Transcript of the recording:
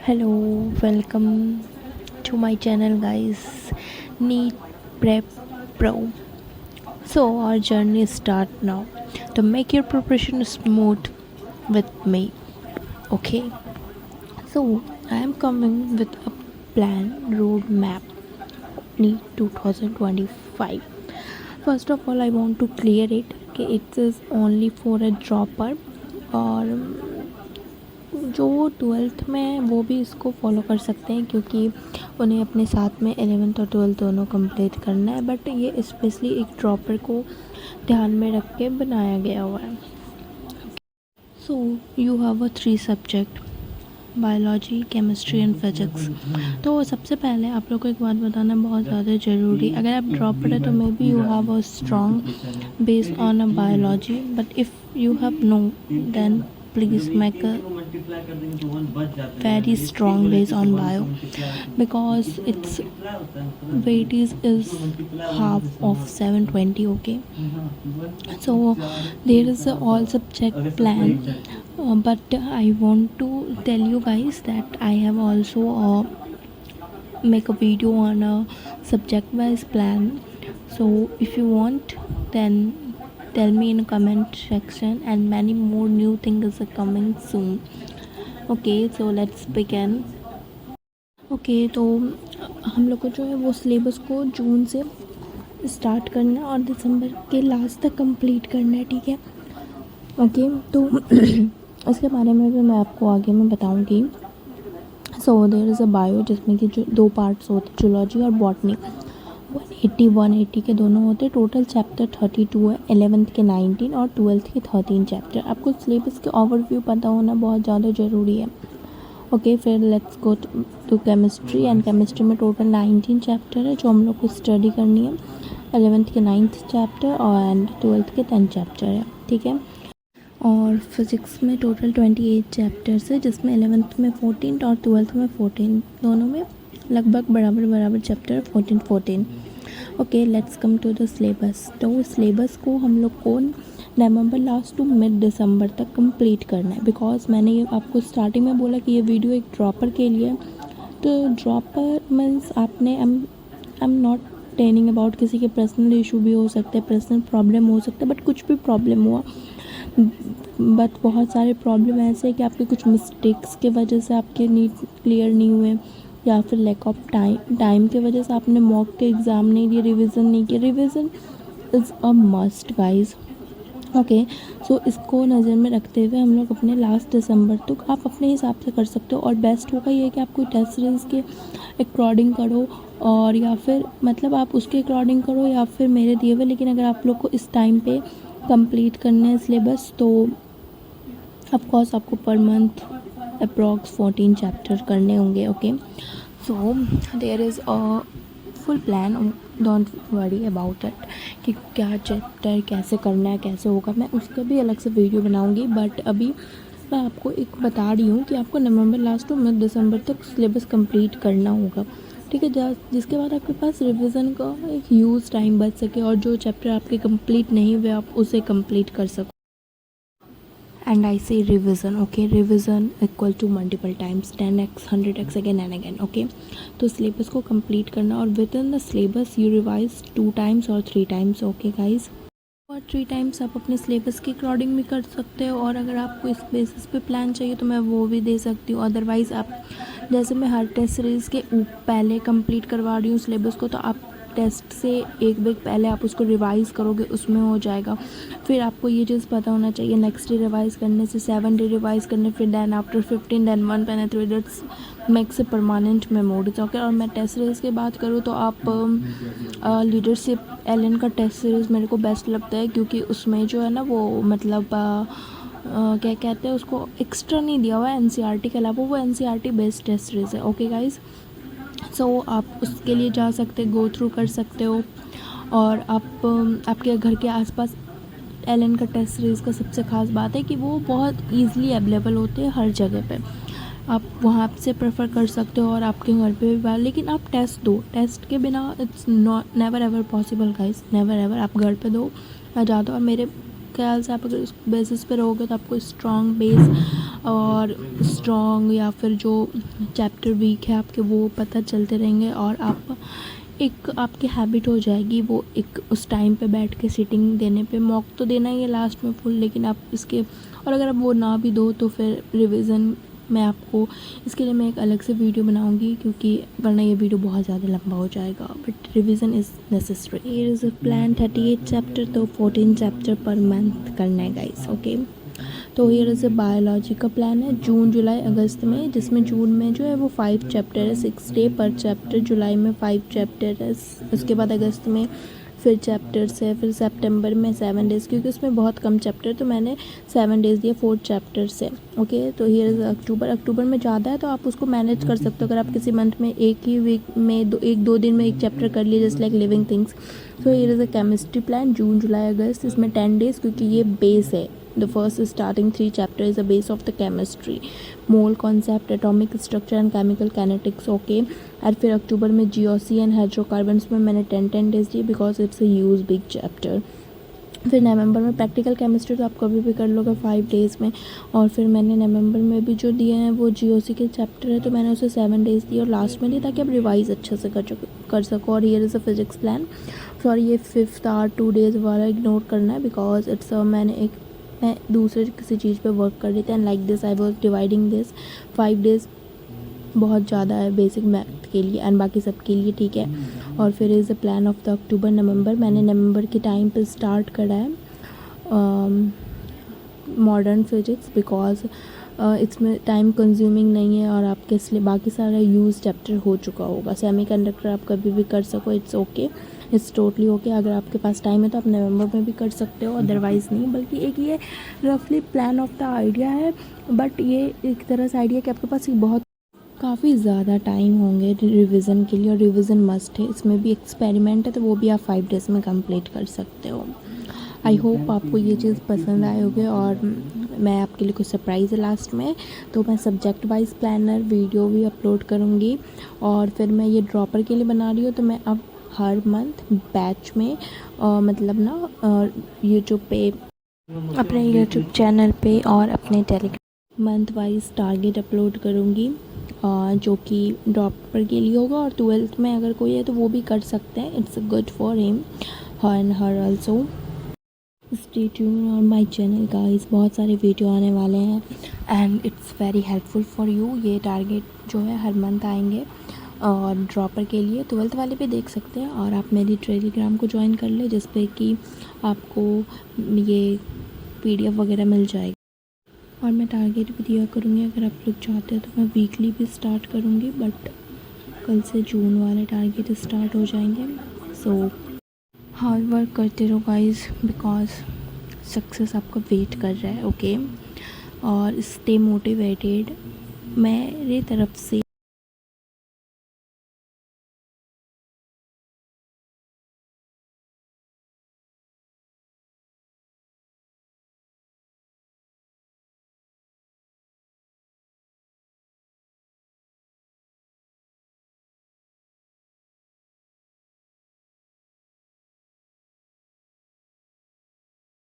Hello, welcome to my channel, guys. Neat Prep Pro. So, our journey start now to make your preparation smooth with me. Okay, so I am coming with a plan roadmap Neat 2025. First of all, I want to clear it कि it is only for a dropper और जो 12th में है वो भी इसको follow कर सकते हैं क्योंकि उन्हें अपने साथ में 11th और 12th दोनों कंप्लीट करना है, बट ये स्पेशली एक ड्रॉपर को ध्यान में रख के बनाया गया हुआ है। So you have a 3 subject, biology, chemistry and physics. तो सबसे पहले आप लोग को एक बात बताना बहुत ज़्यादा ज़रूरी, अगर आप ड्रॉपर है तो maybe you have a strong based on a biology, but if you have no then please make a very strong base on bio because its weight is half of 720. Okay, so there is a all subject plan, but I want to tell you guys that I have also make a video on a subject wise plan. So if you want, then tell me in comment section, and many more new things are coming soon. Okay, so let's begin. Okay, तो हम लोग को जो है वो syllabus को जून से start करना है और दिसंबर के लास्ट तक कंप्लीट करना है, ठीक है। ओके, तो इसके बारे में भी मैं आपको आगे में बताऊंगी। So there is a bio जिसमें कि जो 2 पार्ट्स होते हैं, जूलॉजी और बॉटनी। 180 के दोनों होते हैं। टोटल चैप्टर 32 है, 11th के 19 और 12th के 13 चैप्टर। आपको सिलेबस के ओवरव्यू पता होना बहुत ज़्यादा ज़रूरी है। ओके, फिर let's go to chemistry. And chemistry में टोटल 19 चैप्टर है जो हम लोग को स्टडी करनी है। 11th के 9th चैप्टर और 12th के 10 चैप्टर है, ठीक है। और फिज़िक्स में टोटल 28 चैप्टर्स है जिसमें 11th में 14 और 12th में 14, दोनों में लगभग बराबर chapter 14। Okay, let's come to the syllabus. तो सिलेबस को हम लोग को नवंबर लास्ट टू मिड दिसंबर तक कंप्लीट करना है, बिकॉज मैंने ये आपको स्टार्टिंग में बोला कि ये वीडियो एक ड्रॉपर के लिए। तो ड्रॉपर मीन्स आपने I am not tending about किसी के पर्सनल इशू भी हो सकते हैं, पर्सनल प्रॉब्लम हो सकता है, बट कुछ भी प्रॉब्लम हुआ, बट बहुत सारे प्रॉब्लम ऐसे हैं कि आपके कुछ मिस्टेक्स के वजह से आपके नीट क्लियर नहीं हुए, या फिर लैक ऑफ टाइम की वजह से आपने मॉक के एग्ज़ाम नहीं दिए, रिवीजन नहीं किया। Revision is a must guys. Okay, so इसको नज़र में रखते हुए हम लोग अपने लास्ट दिसंबर तक आप अपने हिसाब से कर सकते हो। और बेस्ट होगा ये कि आप कोई टेस्ट सीरीज़ के अकॉर्डिंग करो, और या फिर मतलब आप उसके अकॉर्डिंग करो या फिर मेरे दिए हुए। लेकिन अगर आप लोग को इस टाइम पे कंप्लीट करना है सिलेबस, तो ऑफकोर्स आपको पर मंथ अप्रॉक्स 14 चैप्टर करने होंगे। Okay, so there is a full plan, don't worry about it कि क्या चैप्टर कैसे करना है, कैसे होगा। मैं उसका भी अलग से वीडियो बनाऊंगी, बट अभी मैं आपको एक बता रही हूँ कि आपको नवंबर लास्ट टू मिड दिसंबर तक सिलेबस कंप्लीट करना होगा, ठीक है। जिसके बाद आपके पास रिवीजन का एक ह्यूज टाइम बच सके और जो चैप्टर आपके कंप्लीट नहीं हुए आप उसे कंप्लीट कर सको। And I say revision, okay, revision equal to multiple times 10x 100x again and again. okay, तो सिलेबस को कंप्लीट करना और with in the syllabus you revise 2 times और 3 times. ओके गाइज, और 3 times आप अपने सिलेबस के अकॉर्डिंग भी कर सकते हो, और अगर आपको इस बेसिस पे प्लान चाहिए तो मैं वो भी दे सकती हूँ। अदरवाइज़ आप, जैसे मैं हर टेस्ट सीरीज़ के पहले कंप्लीट करवा रही हूँ सिलेबस को, तो आप टेस्ट से एक वीक पहले आप उसको रिवाइज़ करोगे, उसमें हो जाएगा। फिर आपको ये चीज़ पता होना चाहिए, नेक्स्ट डे रिवाइज़ करने से 7 डे रिवाइज़ करने, फिर then after 15 then 1 pen 3 dates makes a permanent memories. Okay, और मैं टेस्ट सीरीज़ की बात करूँ तो आप लीडरशिप एलन का टेस्ट सीरीज़ मेरे को बेस्ट लगता है, क्योंकि उसमें जो है ना वो मतलब क्या कहते हैं उसको, एक्स्ट्रा नहीं दिया हुआ है एनसीईआरटी के अलावा, वो एनसीईआरटी बेस्ड टेस्ट सीरीज़ है। ओके गाइज़, सो आप उसके लिए जा सकते, गो थ्रू कर सकते हो। और आप आपके घर के आसपास एलन का टेस्ट सीरीज़ का सबसे ख़ास बात है कि वो बहुत ईज़िली अवेलेबल होते हैं हर जगह पे, आप वहाँ से प्रेफर कर सकते हो और आपके घर पे भी बाहर। लेकिन आप टेस्ट दो, टेस्ट के बिना it's not never ever possible guys, never ever. आप घर पे दो या ज़्यादा, और मेरे ख्याल से आप अगर इस बेसिस पे रहोगे तो आपको स्ट्रॉन्ग बेस और स्ट्रॉन्ग या फिर जो चैप्टर वीक है आपके वो पता चलते रहेंगे, और आप एक आपकी हैबिट हो जाएगी वो एक उस टाइम पे बैठ के सिटिंग देने पे। मॉक तो देना ही है लास्ट में फुल, लेकिन आप इसके, और अगर आप वो ना भी दो तो फिर रिवीजन मैं आपको इसके लिए मैं एक अलग से वीडियो बनाऊंगी, क्योंकि वरना ये वीडियो बहुत ज़्यादा लंबा हो जाएगा। But revision is necessary. Here is a plan 38 chapter, तो 14 चैप्टर पर मंथ करना है गाइस, ओके। तो हियर इज़ अ बायोलॉजी का प्लान है जून जुलाई अगस्त में, जिसमें जून में जो है वो 5 चैप्टर है, 6 डे पर चैप्टर। जुलाई में 5 चैप्टर है, उसके बाद अगस्त में फिर चैप्टर्स है, फिर सितंबर में 7 डेज़, क्योंकि उसमें बहुत कम चैप्टर तो मैंने 7 डेज़ दिए, 4 चैप्टर्स है, ओके। तो हियर अक्टूबर में ज़्यादा है तो आप उसको मैनेज कर सकते हो, अगर आप किसी मंथ में एक ही वीक में एक दो दिन में एक चैप्टर कर लिए, just like living things. So here is a chemistry plan June July अगस्त, इसमें 10 डेज़, क्योंकि ये बेस है। The first starting 3 chapter is the base of the chemistry, mole concept, atomic structure and chemical kinetics, okay। और फिर अक्टूबर में GOC and hydrocarbons में मैंने 10 डेज़ दिए because it's a huge big chapter। फिर नवंबर में प्रैक्टिकल केमिस्ट्री तो आप कभी भी कर लोगे 5 डेज़ में। और फिर मैंने नवंबर में भी जो दिए हैं वो GOC के चैप्टर है, तो मैंने उसे 7 डेज़ दिए और लास्ट में दिए ताकि आप रिवाइज अच्छे से कर सको। और here is a physics plan, sorry ये 5th आवर 2 डेज़ वाला इग्नोर करना है बिकॉज इट्स मैं दूसरे किसी चीज़ पे वर्क कर रही थी, and like this I was dividing this 5 days बहुत ज़्यादा है बेसिक मैथ के लिए एंड बाकी सब के लिए, ठीक है। और फिर is the plan of the October November, मैंने नवंबर के टाइम पे स्टार्ट करा है मॉडर्न फिजिक्स बिकॉज इसमें टाइम कंज्यूमिंग नहीं है और आपके इसलिए बाकी सारा यूज़ चैप्टर हो चुका होगा। सेमीकंडक्टर आप कभी भी कर सको, it's okay, it's totally okay. अगर आपके पास टाइम है तो आप नवंबर में भी कर सकते हो, अदरवाइज़ नहीं। बल्कि एक ये रफली प्लान ऑफ द आइडिया है, बट ये एक तरह से आइडिया कि आपके पास एक बहुत काफ़ी ज़्यादा टाइम होंगे रिवीजन के लिए, और रिवीजन मस्ट है। इसमें भी एक्सपेरिमेंट है तो वो भी आप 5 डेज़ में कंप्लीट कर सकते हो। आई होप आपको ये चीज़ पसंद आए होगे, और मैं आपके लिए कुछ सरप्राइज़ है लास्ट में, तो मैं सब्जेक्ट वाइज प्लानर वीडियो भी अपलोड करूँगी। और फिर मैं ये ड्रॉपर के लिए बना रही हूँ, तो मैं अब हर मंथ बैच में मतलब ना यूट्यूब पे, अपने यूट्यूब चैनल पे और अपने Telegram month wise target upload करूँगी, जो कि ड्रॉपर के लिए होगा। और 12th में अगर कोई है तो वो भी कर सकते हैं, it's good for him and her also. Stay tune on my channel guys, बहुत सारे वीडियो आने वाले हैं and it's very helpful for you. ये टारगेट जो है हर मंथ आएंगे और ड्रॉपर के लिए 12th वाले भी देख सकते हैं। और आप मेरी टेलीग्राम को ज्वाइन कर ले, जिस पे कि आपको ये PDF वगैरह मिल जाएगी। और मैं टारगेट भी दिया करूँगी, अगर आप लोग चाहते हो तो मैं वीकली भी स्टार्ट करूँगी, बट कल से जून वाले टारगेट स्टार्ट हो जाएंगे। सो हार्ड वर्क करते रहो गाइस, बिकॉज सक्सेस आपका वेट कर रहा है, ओके। और स्टे मोटिवेटेड मेरे तरफ से।